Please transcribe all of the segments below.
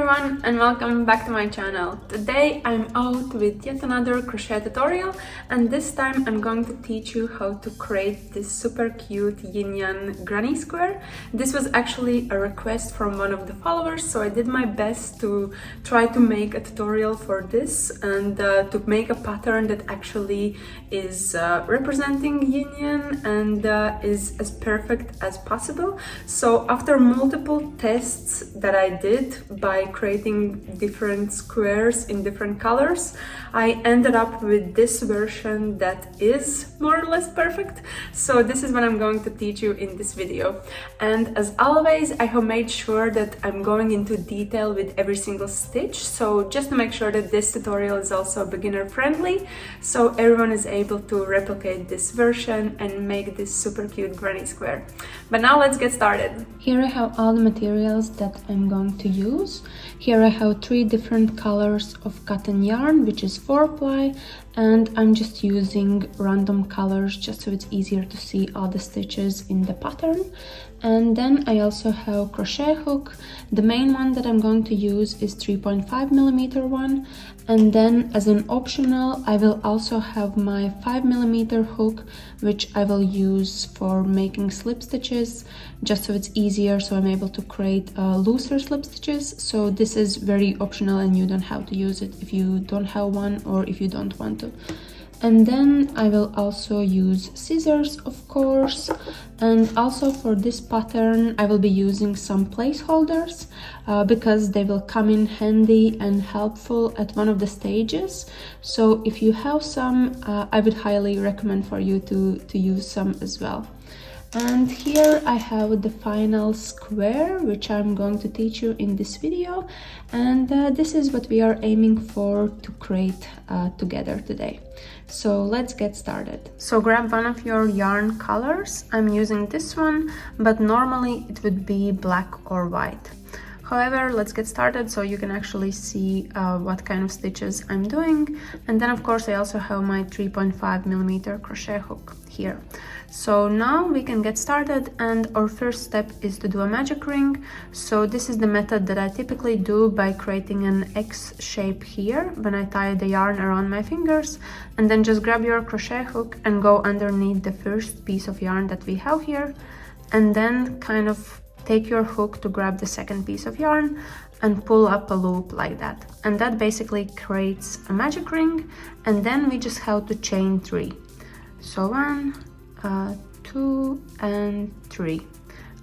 everyone and welcome back to my channel. Today I'm out with yet another crochet tutorial, and this time I'm going to teach you how to create this super cute yin yang granny square. This was actually a request from one of the followers, so I did my best to try to make a tutorial for this and to make a pattern that actually is representing yin yang and is as perfect as possible. So after multiple tests that I did by creating different squares in different colors, I ended up with this version that is more or less perfect. So this is what I'm going to teach you in this video. And as always, I have made sure that I'm going into detail with every single stitch. So just to make sure that this tutorial is also beginner friendly, so everyone is able to replicate this version and make this super cute granny square. But now let's get started. Here I have all the materials that I'm going to use. Here I have 3 different colors of cotton yarn, which is 4-ply, and I'm just using random colors just so it's easier to see all the stitches in the pattern. And then I also have crochet hook. The main one that I'm going to use is 3.5mm one, and then as an optional I will also have my 5mm hook, which I will use for making slip stitches just so it's easier, so I'm able to create looser slip stitches. So this is very optional and you don't have to use it if you don't have one or if you don't want to. And then I will also use scissors, of course, and also for this pattern I will be using some placeholders because they will come in handy and helpful at one of the stages. So if you have some, I would highly recommend for you to use some as well. And here I have the final square, which I'm going to teach you in this video, and this is what we are aiming for to create together today. So let's get started. So grab one of your yarn colors. I'm using this one, but normally it would be black or white. However, let's get started so you can actually see what kind of stitches I'm doing. And then of course I also have my 3.5mm crochet hook here. So now we can get started, and our first step is to do a magic ring. So this is the method that I typically do by creating an X shape here when I tie the yarn around my fingers, and then just grab your crochet hook and go underneath the first piece of yarn that we have here, and then kind of take your hook to grab the second piece of yarn and pull up a loop like that. And that basically creates a magic ring, and then we just have to chain 3. So 1, 2 and 3,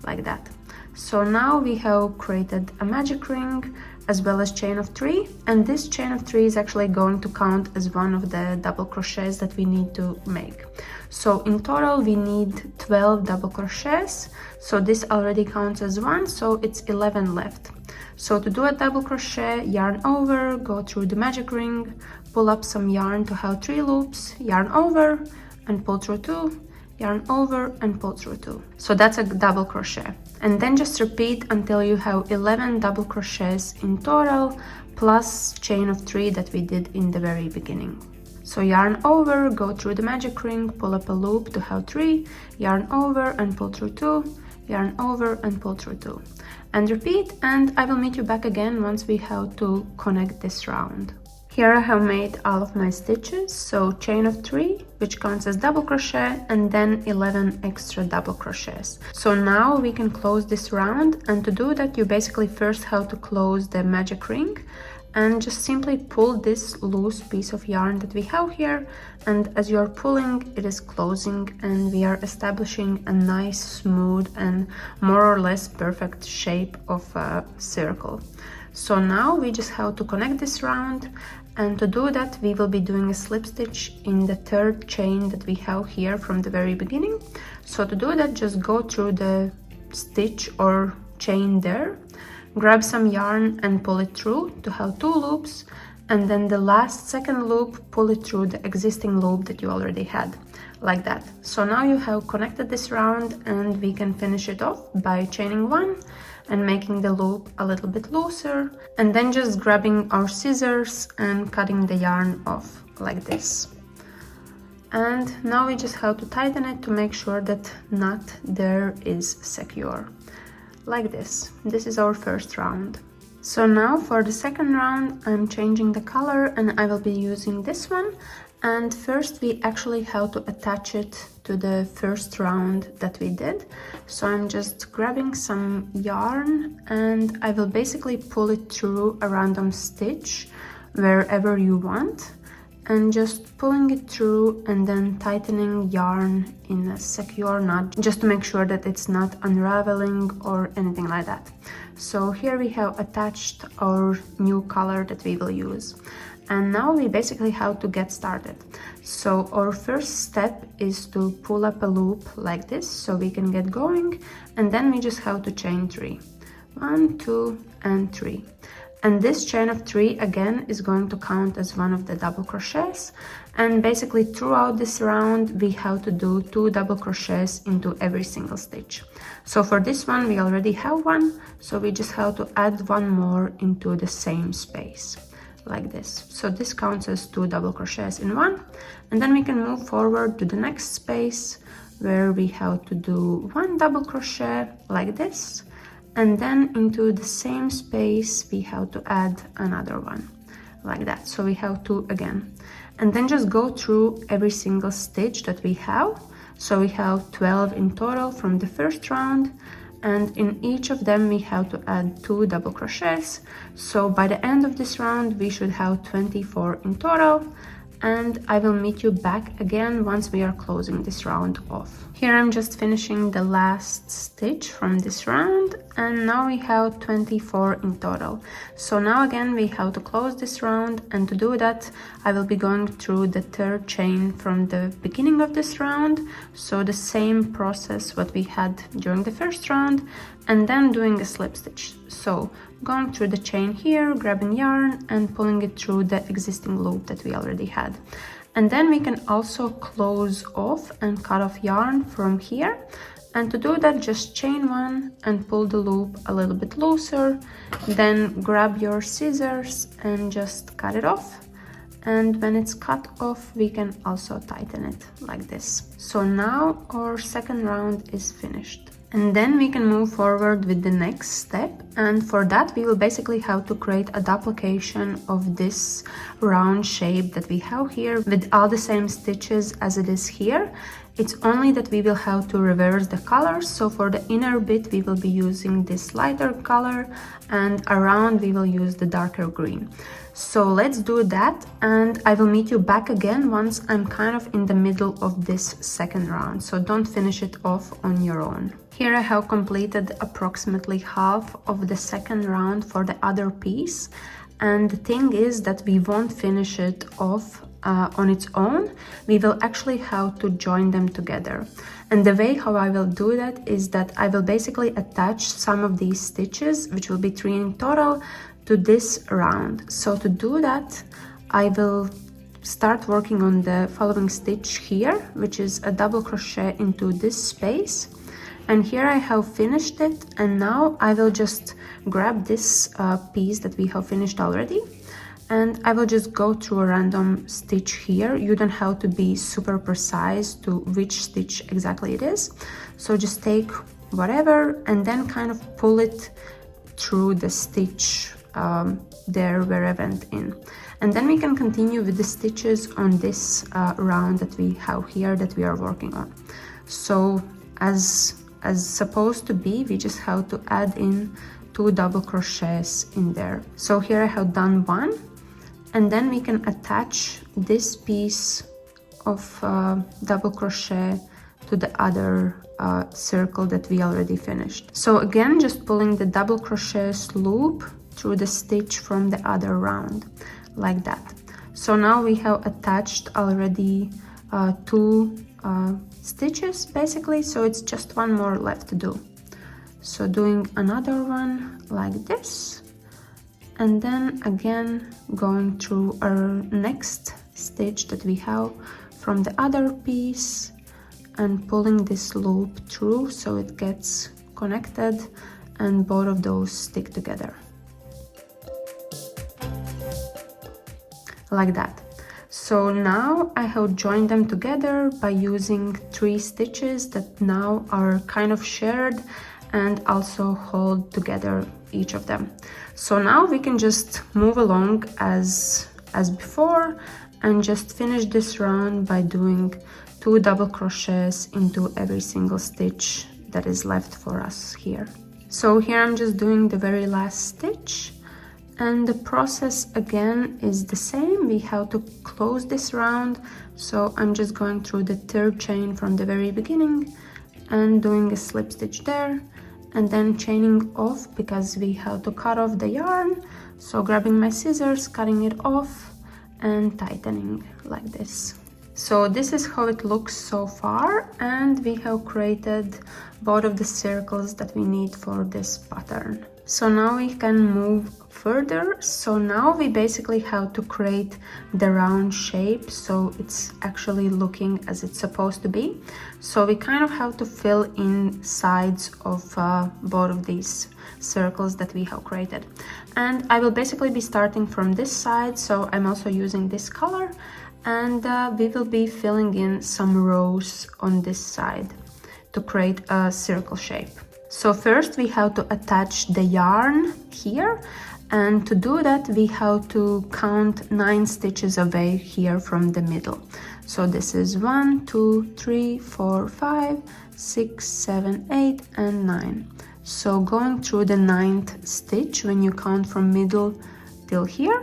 like that. So now we have created a magic ring as well as chain of 3, and this chain of 3 is actually going to count as one of the double crochets that we need to make. So in total we need 12 double crochets, so this already counts as 1, so it's 11 left. So to do a double crochet, yarn over, go through the magic ring, pull up some yarn to have 3 loops, yarn over and pull through 2, yarn over and pull through 2. So that's a double crochet, and then just repeat until you have 11 double crochets in total plus chain of 3 that we did in the very beginning. So yarn over, go through the magic ring, pull up a loop to have 3, yarn over and pull through 2, yarn over and pull through 2, and repeat. And I will meet you back again once we have to connect this round. Here I have made all of my stitches, so chain of 3, which counts as double crochet, and then 11 extra double crochets. So now we can close this round, and to do that you basically first have to close the magic ring and just simply pull this loose piece of yarn that we have here, and as you're pulling it is closing, and we are establishing a nice, smooth and more or less perfect shape of a circle. So now we just have to connect this round, and to do that we will be doing a slip stitch in the 3rd chain that we have here from the very beginning. So to do that, just go through the stitch or chain there, grab some yarn and pull it through to have 2 loops, and then the last second loop, pull it through the existing loop that you already had, like that. So now you have connected this round, and we can finish it off by chaining 1 and making the loop a little bit looser, and then just grabbing our scissors and cutting the yarn off like this. And now we just have to tighten it to make sure that knot there is secure, like this. This is our first round. So now for the second round, I'm changing the color and I will be using this one. And first we actually have to attach it to the first round that we did. So I'm just grabbing some yarn and I will basically pull it through a random stitch wherever you want, and just pulling it through and then tightening yarn in a secure knot just to make sure that it's not unraveling or anything like that. So here we have attached our new color that we will use. And now we basically have to get started. So our first step is to pull up a loop like this so we can get going, and then we just have to chain 3. 1, 2, and 3. And this chain of 3 again is going to count as one of the double crochets, and basically throughout this round we have to do 2 double crochets into every single stitch. So for this one we already have one, so we just have to add one more into the same space like this. So this counts as 2 double crochets in one, and then we can move forward to the next space where we have to do 1 double crochet like this, and then into the same space we have to add another one like that. So we have 2 again, and then just go through every single stitch that we have. So we have 12 in total from the first round, and in each of them we have to add 2 double crochets. So by the end of this round we should have 24 in total, and I will meet you back again once we are closing this round off. Here I'm just finishing the last stitch from this round, and now we have 24 in total. So now again we have to close this round, and to do that I will be going through the third chain from the beginning of this round. So the same process what we had during the first round, and then doing a slip stitch. So going through the chain here, grabbing yarn and pulling it through the existing loop that we already had. And then we can also close off and cut off yarn from here. And to do that, just chain 1 and pull the loop a little bit looser. Then grab your scissors and just cut it off. And when it's cut off, we can also tighten it like this. So now our second round is finished. And then we can move forward with the next step, and for that we will basically have to create a duplication of this round shape that we have here with all the same stitches as it is here. It's only that we will have to reverse the colors. So for the inner bit we will be using this lighter color, and around we will use the darker green. So let's do that, and I will meet you back again once I'm kind of in the middle of this second round. So don't finish it off on your own. Here I have completed approximately half of the second round for the other piece, and the thing is that we won't finish it off on its own. We will actually have to join them together. And the way how I will do that is that I will basically attach some of these stitches, which will be 3 in total, to this round. So to do that, I will start working on the following stitch here, which is a double crochet into this space. And here I have finished it, and now I will just grab this piece that we have finished already, and I will just go through a random stitch here. You don't have to be super precise to which stitch exactly it is. So just take whatever and then kind of pull it through the stitch there where I went in. And then we can continue with the stitches on this round that we have here that we are working on. So as supposed to be, we just have to add in 2 double crochets in there. So here I have done 1, and then we can attach this piece of double crochet to the other circle that we already finished. So again, just pulling the double crochet loop through the stitch from the other round like that. So now we have attached already 2 stitches basically, so it's just 1 more left to do. So doing another one like this, and then again going through our next stitch that we have from the other piece and pulling this loop through so it gets connected and both of those stick together like that. So now I have joined them together by using 3 stitches that now are kind of shared and also hold together each of them. So now we can just move along as before and just finish this round by doing 2 double crochets into every single stitch that is left for us here. So here I'm just doing the very last stitch, and the process again is the same. We have to close this round, so I'm just going through the 3rd chain from the very beginning and doing a slip stitch there, and then chaining off because we have to cut off the yarn. So grabbing my scissors, cutting it off and tightening like this. So this is how it looks so far, and we have created both of the circles that we need for this pattern. So now we can move further. So now we basically have to create the round shape so it's actually looking as it's supposed to be. So we kind of have to fill in sides of both of these circles that we have created. And I will basically be starting from this side, so I'm also using this color, and we will be filling in some rows on this side to create a circle shape. So first we have to attach the yarn here, and to do that we have to count 9 stitches away here from the middle. So this is 1, 2, 3, 4, 5, 6, 7, 8 and 9. So going through the 9th stitch when you count from middle till here,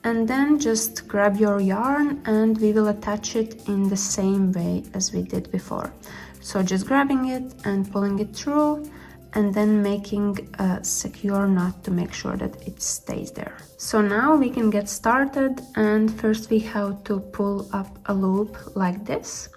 and then just grab your yarn and we will attach it in the same way as we did before. So just grabbing it and pulling it through, and then making a secure knot to make sure that it stays there. So now we can get started, and first we have to pull up a loop like this,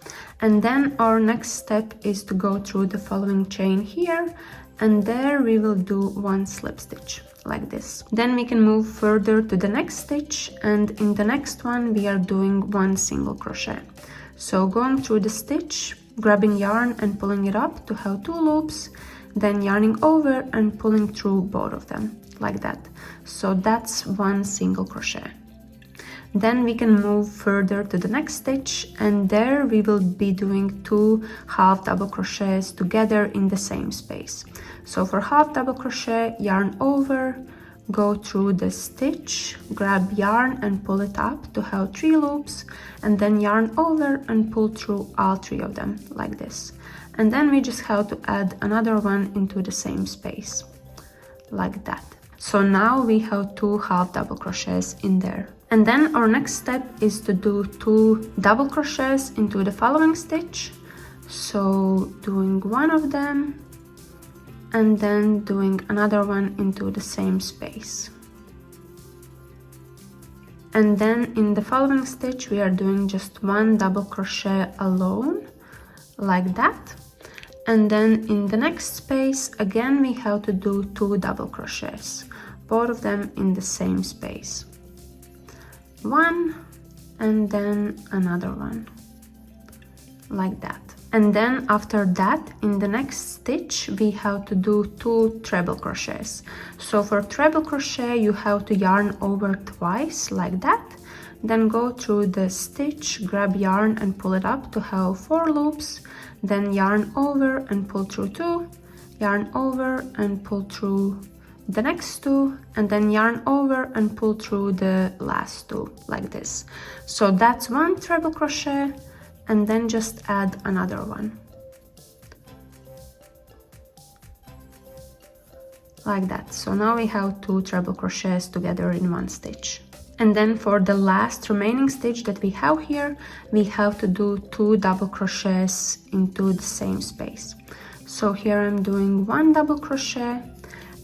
and then our next step is to go through the following chain here, and there we will do 1 slip stitch like this. Then we can move further to the next stitch, and in the next one we are doing 1 single crochet. So going through the stitch, grabbing yarn and pulling it up to have 2 loops, then yarning over and pulling through both of them like that. So that's 1 single crochet. Then we can move further to the next stitch, and there we will be doing 2 half double crochets together in the same space. So for half double crochet, yarn over, go through the stitch, grab yarn and pull it up to have 3 loops, and then yarn over and pull through all 3 of them like this. And then we just have to add another one into the same space like that. So now we have 2 half double crochets in there. And then our next step is to do 2 double crochets into the following stitch. So doing 1 of them and then doing another one into the same space. And then in the following stitch we are doing just 1 double crochet alone like that. And then in the next space again we have to do 2 double crochets, both of them in the same space. 1 and then another one like that. And then after that in the next stitch we have to do 2 treble crochets. So for treble crochet you have to yarn over twice like that, then go through the stitch, grab yarn and pull it up to have 4 loops, then yarn over and pull through 2, yarn over and pull through the next 2, and then yarn over and pull through the last 2 like this. So that's 1 treble crochet, and then just add another one like that. So now we have 2 treble crochets together in 1 stitch. And then for the last remaining stitch that we have here, we have to do 2 double crochets into the same space. So here I'm doing 1 double crochet,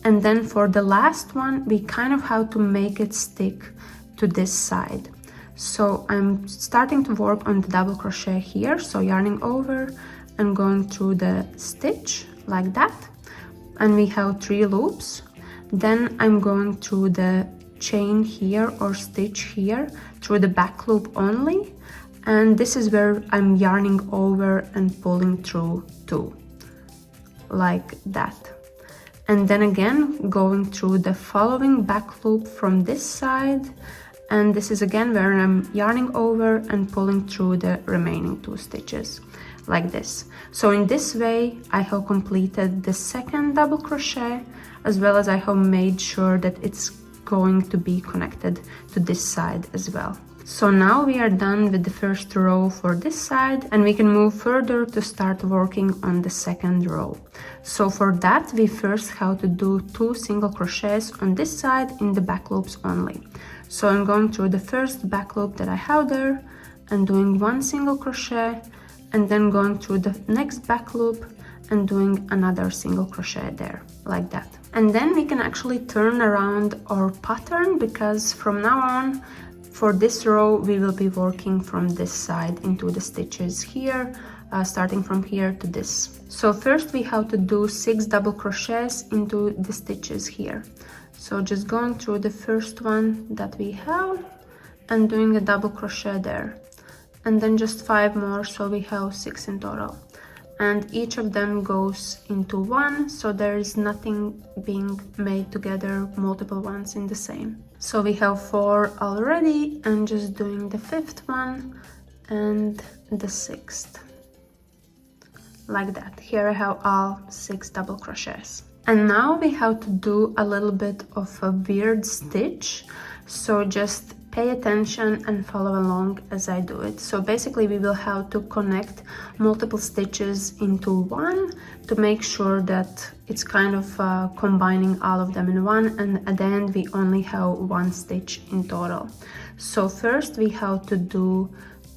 and then for the last one we kind of have to make it stick to this side. So I'm starting to work on the double crochet here, so yarning over and going through the stitch like that, and we have 3 loops. Then I'm going through the chain here or stitch here through the back loop only, and this is where I'm yarning over and pulling through 2 like that. And then again going through the following back loop from this side, and this is again where I'm yarning over and pulling through the remaining 2 stitches like this. So in this way I have completed the second double crochet, as well as I have made sure that it's going to be connected to this side as well. So now we are done with the first row for this side, and we can move further to start working on the second row. So for that we first have to do 2 single crochets on this side in the back loops only. So I'm going through the first back loop that I have there and doing 1 single crochet, and then going through the next back loop and doing another single crochet there, like that. And then we can actually turn around our pattern, because from now on for this row we will be working from this side into the stitches here, starting from here to this. So first we have to do 6 double crochets into the stitches here. So just going through the first one that we have and doing a double crochet there, and then just 5 more, so we have 6 in total. And each of them goes into one, so there is nothing being made together multiple ones in the same. So we have 4 already, and just doing the 5th one and the 6th, like that. Here I have all 6 double crochets. And now we have to do a little bit of a weird stitch, so just pay attention and follow along as I do it. So basically we will have to connect multiple stitches into one to make sure that it's kind of combining all of them in one, and at the end we only have 1 stitch in total. So first we have to do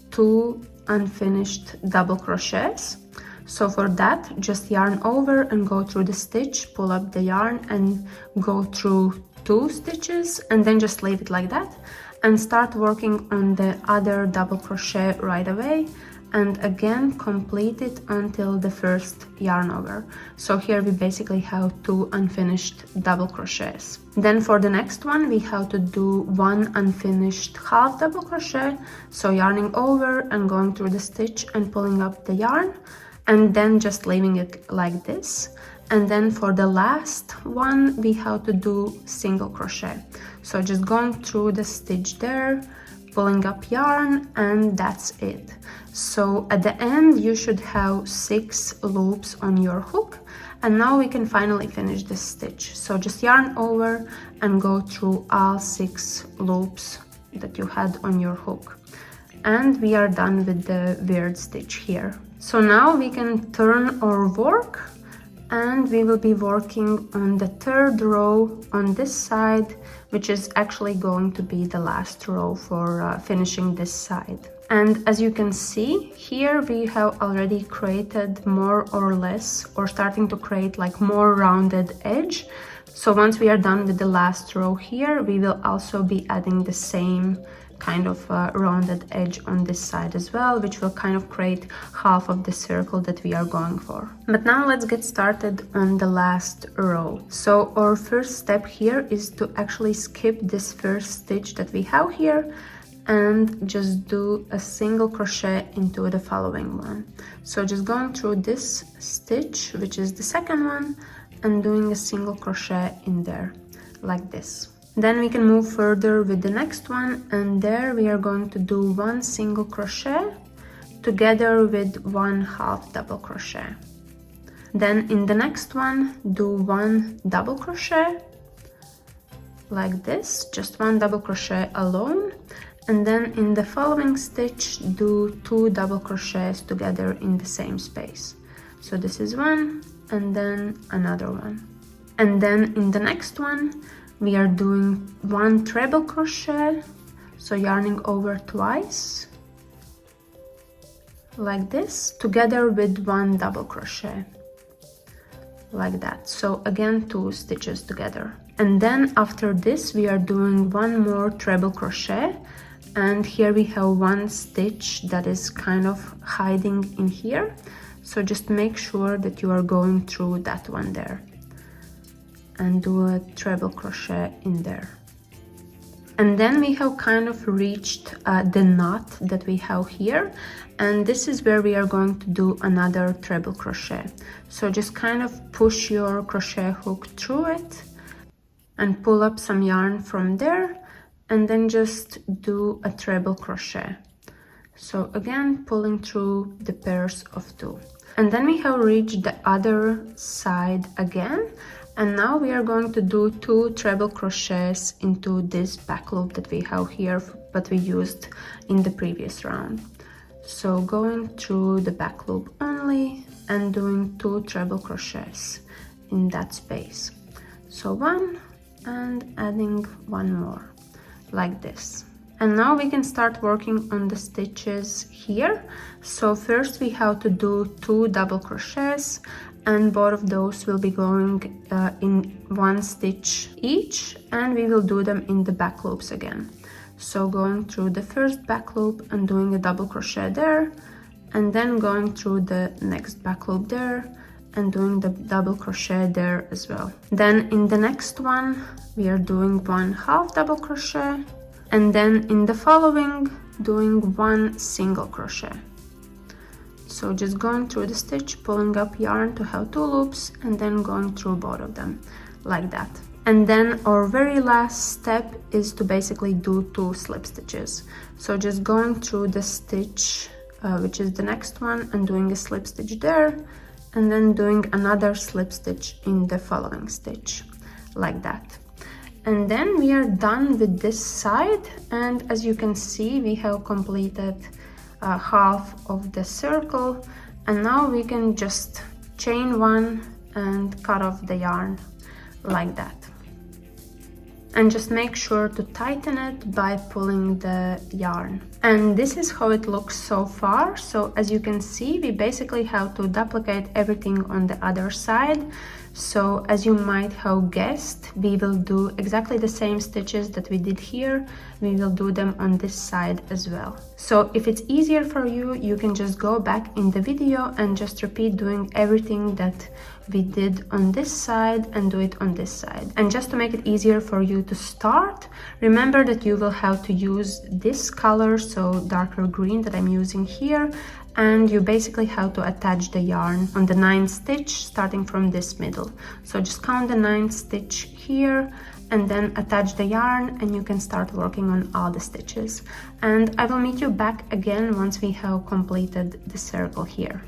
2 unfinished double crochets. So for that, just yarn over and go through the stitch, pull up the yarn and go through 2 stitches, and then just leave it like that and start working on the other double crochet right away, and again complete it until the first yarn over. So here we basically have 2 unfinished double crochets. Then for the next one we have to do 1 unfinished half double crochet, so yarning over and going through the stitch and pulling up the yarn, and then just leaving it like this. And then for the last one we have to do single crochet, so just going through the stitch there, pulling up yarn, and that's it. So at the end you should have 6 loops on your hook, and now we can finally finish this stitch. So just yarn over and go through all 6 loops that you had on your hook, and we are done with the weird stitch here. So now we can turn our work, and we will be working on the 3rd row on this side, which is actually going to be the last row for finishing this side. And as you can see here, we have already created more or less, or starting to create like more rounded edge. So once we are done with the last row here, we will also be adding the same kind of rounded edge on this side as well, which will kind of create half of the circle that we are going for. But now let's get started on the last row. So our first step here is to actually skip this first stitch that we have here and just do a single crochet into the following one. So just going through this stitch, which is the second one, and doing a single crochet in there like this. Then we can move further with the next one, and there we are going to do 1 single crochet together with 1 half double crochet. Then in the next one do 1 double crochet like this, just 1 double crochet alone, and then in the following stitch do 2 double crochets together in the same space. So this is one and then another one, and then in the next one we are doing 1 treble crochet, so yarning over twice like this, together with 1 double crochet like that. So again 2 stitches together, and then after this we are doing 1 more treble crochet, and here we have 1 stitch that is kind of hiding in here, so just make sure that you are going through that one there and do a treble crochet in there. And then we have kind of reached the knot that we have here, and this is where we are going to do another treble crochet. So just kind of push your crochet hook through it and pull up some yarn from there, and then just do a treble crochet. So again, pulling through the pairs of 2. And then we have reached the other side again. And now we are going to do 2 treble crochets into this back loop that we have here, but we used in the previous round. So going through the back loop only and doing 2 treble crochets in that space. So 1 and adding 1 more, like this. And now we can start working on the stitches here. So first we have to do 2 double crochets, and both of those will be going in 1 stitch each, and we will do them in the back loops again. So going through the first back loop and doing a double crochet there, and then going through the next back loop there and doing the double crochet there as well. Then in the next one we are doing 1 half double crochet, and then in the following doing 1 single crochet. So just going through the stitch, pulling up yarn to have 2 loops, and then going through both of them like that. And then our very last step is to basically do 2 slip stitches. So just going through the stitch, which is the next one, and doing a slip stitch there, and then doing another slip stitch in the following stitch, like that. And then we are done with this side, and as you can see, we have completed half of the circle, and now we can just chain 1 and cut off the yarn like that. And just make sure to tighten it by pulling the yarn. And this is how it looks so far. So as you can see, we basically have to duplicate everything on the other side. So as you might have guessed, we will do exactly the same stitches that we did here. We will do them on this side as well. So if it's easier for you, you can just go back in the video and just repeat doing everything that we did on this side and do it on this side. And just to make it easier for you to start, remember that you will have to use this color, so darker green that I'm using here, and you basically have to attach the yarn on the 9th stitch starting from this middle. So just count the 9th stitch here and then attach the yarn, and you can start working on all the stitches. And I will meet you back again once we have completed the circle here.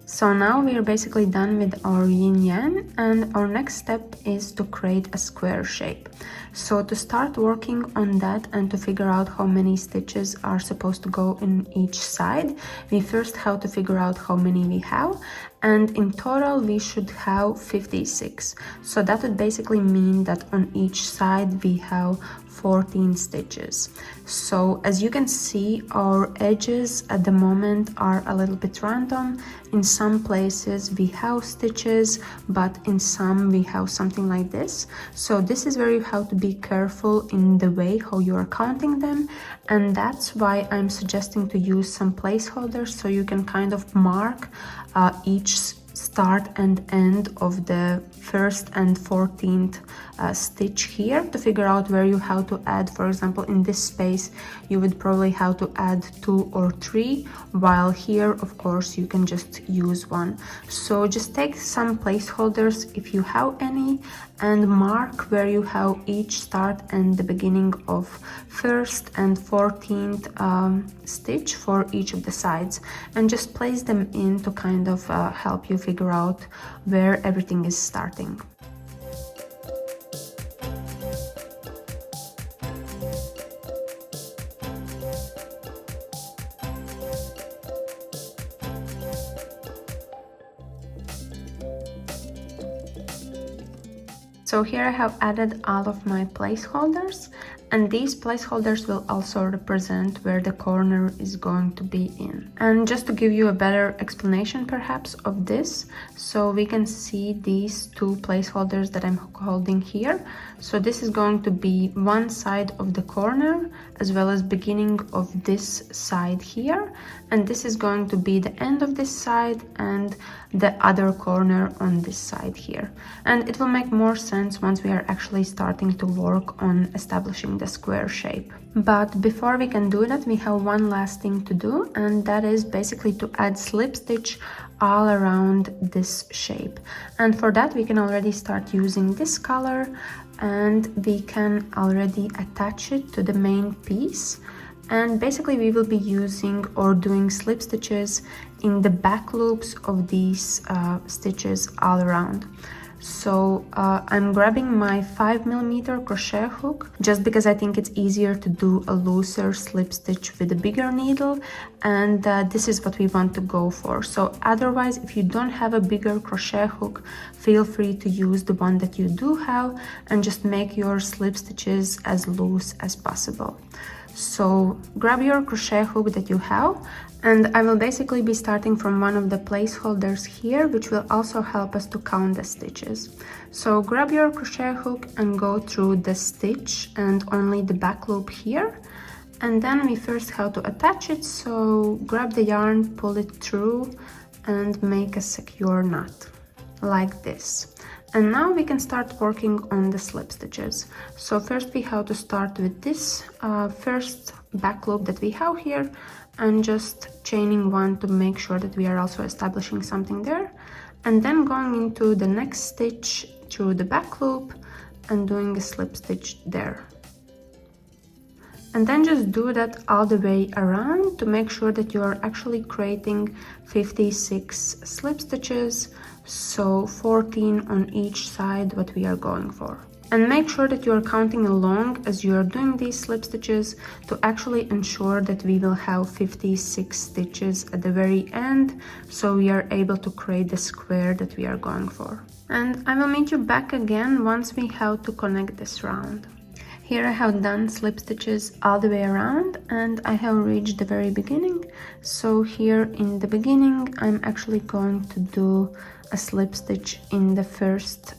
So now we are basically done with our yin yang, and our next step is to create a square shape. So to start working on that and to figure out how many stitches are supposed to go in each side, we first have to figure out how many we have, and in total we should have 56. So that would basically mean that on each side we have 14 stitches. So as you can see, our edges at the moment are a little bit random. In some places we have stitches, but in some we have something like this. So this is where you have to be careful in the way how you are counting them, and that's why I'm suggesting to use some placeholders so you can kind of mark each start and end of the 1st and 14th stitch here to figure out where you have to add. For example, in this space you would probably have to add 2 or 3, while here of course you can just use 1. So just take some placeholders if you have any and mark where you have each start and the beginning of 1st and 14th stitch for each of the sides, and just place them in to kind of help you figure out where everything is starting. So here I have added all of my placeholders, and these placeholders will also represent where the corner is going to be in. And just to give you a better explanation perhaps of this, so we can see these 2 placeholders that I'm holding here. So this is going to be one side of the corner as well as beginning of this side here, and this is going to be the end of this side and the other corner on this side here. And it will make more sense once we are actually starting to work on establishing the square shape. But before we can do that, we have one last thing to do, and that is basically to add slip stitch all around this shape. And for that we can already start using this color, and we can already attach it to the main piece. And basically we will be using or doing slip stitches in the back loops of these stitches all around. So I'm grabbing my 5mm crochet hook just because I think it's easier to do a looser slip stitch with a bigger needle, and this is what we want to go for. So otherwise, if you don't have a bigger crochet hook, feel free to use the one that you do have and just make your slip stitches as loose as possible. So grab your crochet hook that you have, and I will basically be starting from one of the placeholders here, which will also help us to count the stitches. So grab your crochet hook and go through the stitch and only the back loop here, and then we first have to attach it. So grab the yarn, pull it through and make a secure knot like this. And now we can start working on the slip stitches. So first we have to start with this first back loop that we have here, and just chaining one to make sure that we are also establishing something there, and then going into the next stitch through the back loop and doing a slip stitch there. And then just do that all the way around to make sure that you are actually creating 56 slip stitches, so 14 on each side what we are going for. And make sure that you are counting along as you are doing these slip stitches to actually ensure that we will have 56 stitches at the very end, so we are able to create the square that we are going for. And I will meet you back again once we have to connect this round. Here I have done slip stitches all the way around and I have reached the very beginning. So here in the beginning I'm actually going to do a slip stitch in the first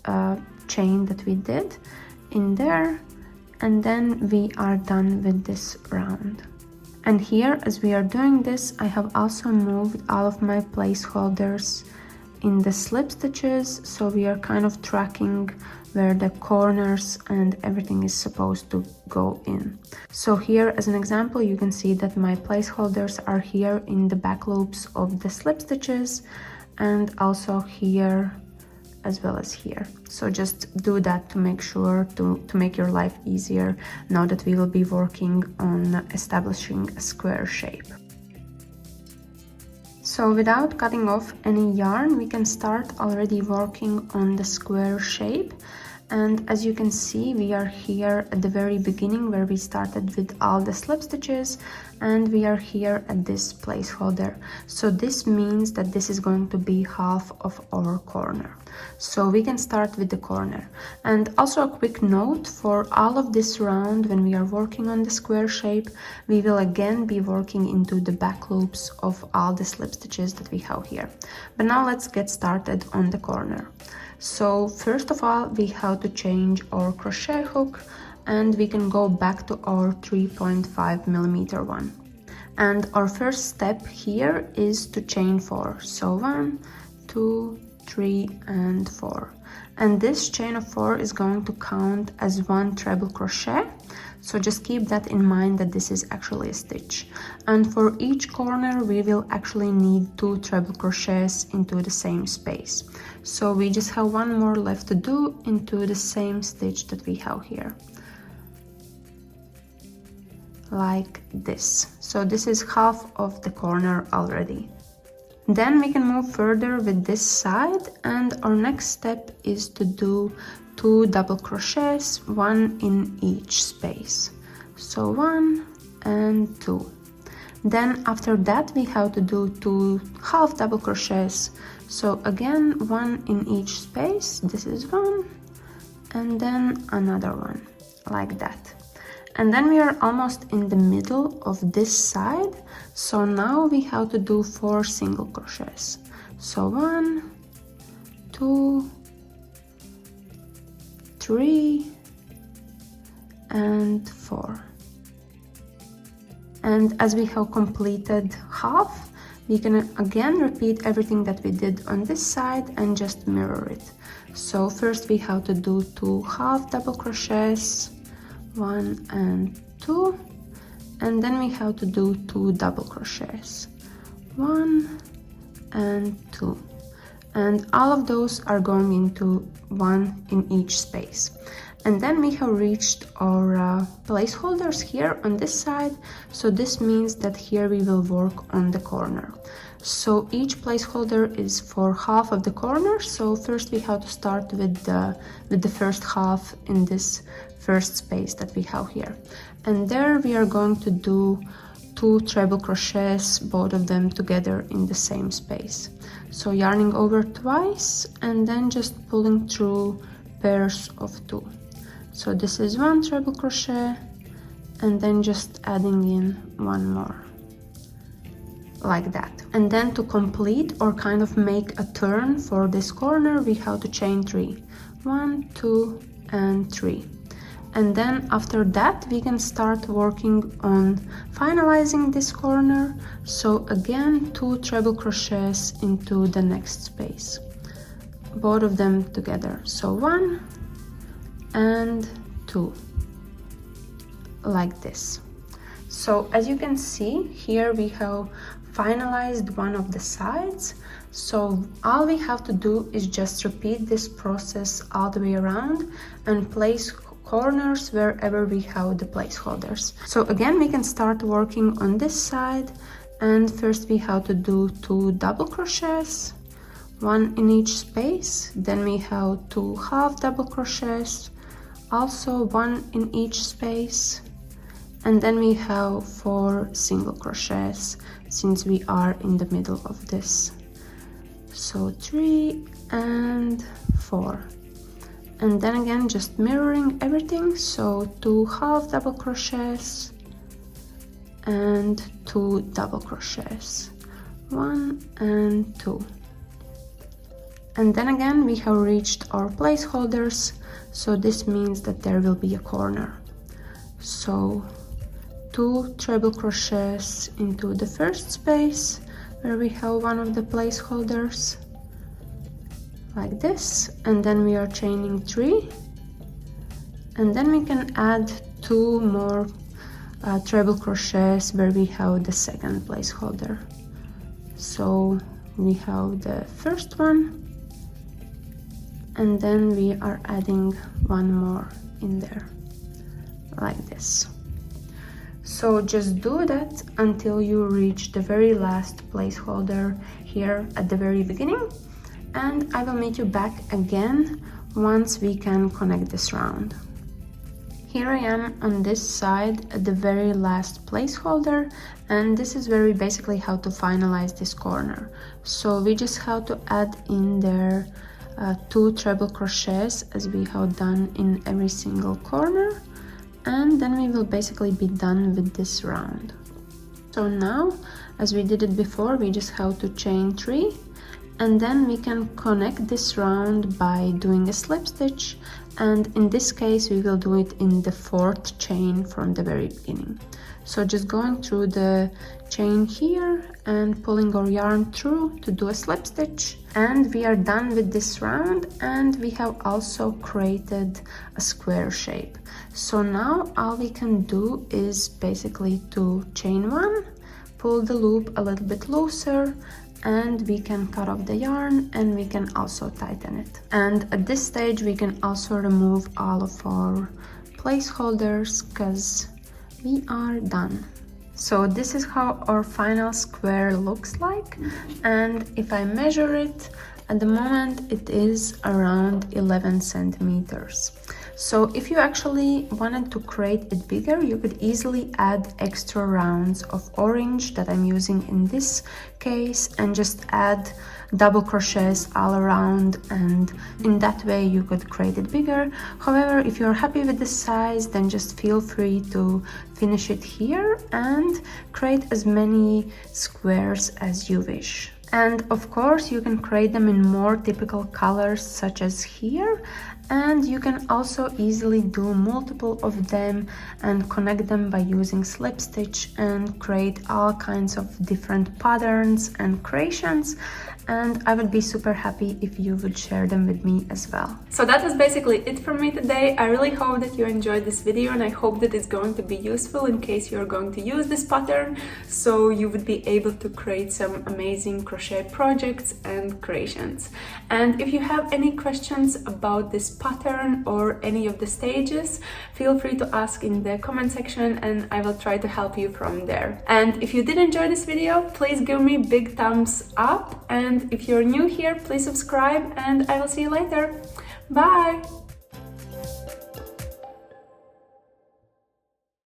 chain that we did in there, and then we are done with this round. And here, as we are doing this, I have also moved all of my placeholders in the slip stitches, so we are kind of tracking where the corners and everything is supposed to go in. So here as an example, you can see that my placeholders are here in the back loops of the slip stitches, and also here as well as here. So just do that to make sure to make your life easier now that we will be working on establishing a square shape. So without cutting off any yarn, we can start already working on the square shape. And as you can see, we are here at the very beginning where we started with all the slip stitches, and we are here at this placeholder. So this means that this is going to be half of our corner. So we can start with the corner. And also a quick note, for all of this round when we are working on the square shape, we will again be working into the back loops of all the slip stitches that we have here. But now let's get started on the corner. So first of all, we have to change our crochet hook, and we can go back to our 3.5mm one. And our first step here is to chain 4. So 1, 2, 3 and 4. And this chain of 4 is going to count as one treble crochet. So just keep that in mind, that this is actually a stitch. And for each corner, we will actually need 2 treble crochets into the same space. So we just have one more left to do into the same stitch that we have here. Like this. So this is half of the corner already. Then we can move further with this side, and our next step is to do 2 double crochets, 1 in each space. So 1 and 2. Then after that we have to do 2 half double crochets. So again, 1 in each space. This is 1, and then another one, like that. And then we are almost in the middle of this side. So now we have to do 4 single crochets. So 1, 2, 3 and 4. And as we have completed half, we can again repeat everything that we did on this side and just mirror it. So first we have to do 2 half double crochets, 1 and 2, and then we have to do 2 double crochets, 1 and 2, and all of those are going into 1 in each space. And then we have reached our placeholders here on this side, so this means that here we will work on the corner. So each placeholder is for half of the corner, so first we have to start with the first half in this first space that we have here. And there we are going to do 2 treble crochets, both of them together in the same space. So yarning over twice and then just pulling through pairs of 2. So this is 1 treble crochet and then just adding in 1 more, like that. And then to complete or kind of make a turn for this corner, we have to chain 3. 1, 2 and 3. And then after that we can start working on finalizing this corner. So again 2 treble crochets into the next space, both of them together. So 1 and 2, like this. So as you can see here, we have finalized one of the sides. So all we have to do is just repeat this process all the way around and place corners wherever we have the placeholders. So again, we can start working on this side, and first we have to do 2 double crochets, 1 in each space. Then we have 2 half double crochets, also 1 in each space, and then we have 4 single crochets since we are in the middle of this. So 3 and 4, and then again just mirroring everything. So 2 half double crochets and 2 double crochets, 1 and 2. And then again we have reached our placeholders, so this means that there will be a corner. So 2 treble crochets into the first space where we have one of the placeholders, like this, and then we are chaining 3, and then we can add 2 more treble crochets where we have the second placeholder. So we have the first one, and then we are adding 1 more in there, like this. So just do that until you reach the very last placeholder here at the very beginning, and I will meet you back again once we can connect this round. Here I am on this side at the very last placeholder, and this is where we basically have to finalize this corner. So we just have to add in there 2 treble crochets as we have done in every single corner, and then we will basically be done with this round. So now, as we did it before, we just have to chain 3, and then we can connect this round by doing a slip stitch, and in this case we will do it in the 4th chain from the very beginning. So just going through the chain here and pulling our yarn through to do a slip stitch, and we are done with this round, and we have also created a square shape. So now all we can do is basically to chain 1, pull the loop a little bit looser, and we can cut off the yarn, and we can also tighten it. And at this stage we can also remove all of our placeholders because we are done. So this is how our final square looks like, and if I measure it, at the moment it is around 11 centimeters. So if you actually wanted to create it bigger, you could easily add extra rounds of orange that I'm using in this case, and just add double crochets all around, and in that way you could create it bigger. However, if you're happy with the size, then just feel free to finish it here and create as many squares as you wish. And of course you can create them in more typical colors such as here, and you can also easily do multiple of them and connect them by using slip stitch and create all kinds of different patterns and creations. And I would be super happy if you would share them with me as well. So that was basically it from me today. I really hope that you enjoyed this video, and I hope that it's going to be useful in case you're going to use this pattern, so you would be able to create some amazing crochet projects and creations. And if you have any questions about this pattern or any of the stages, feel free to ask in the comment section and I will try to help you from there. And if you did enjoy this video, please give me a big thumbs up, and if you're new here, please subscribe, and I will see you later. Bye!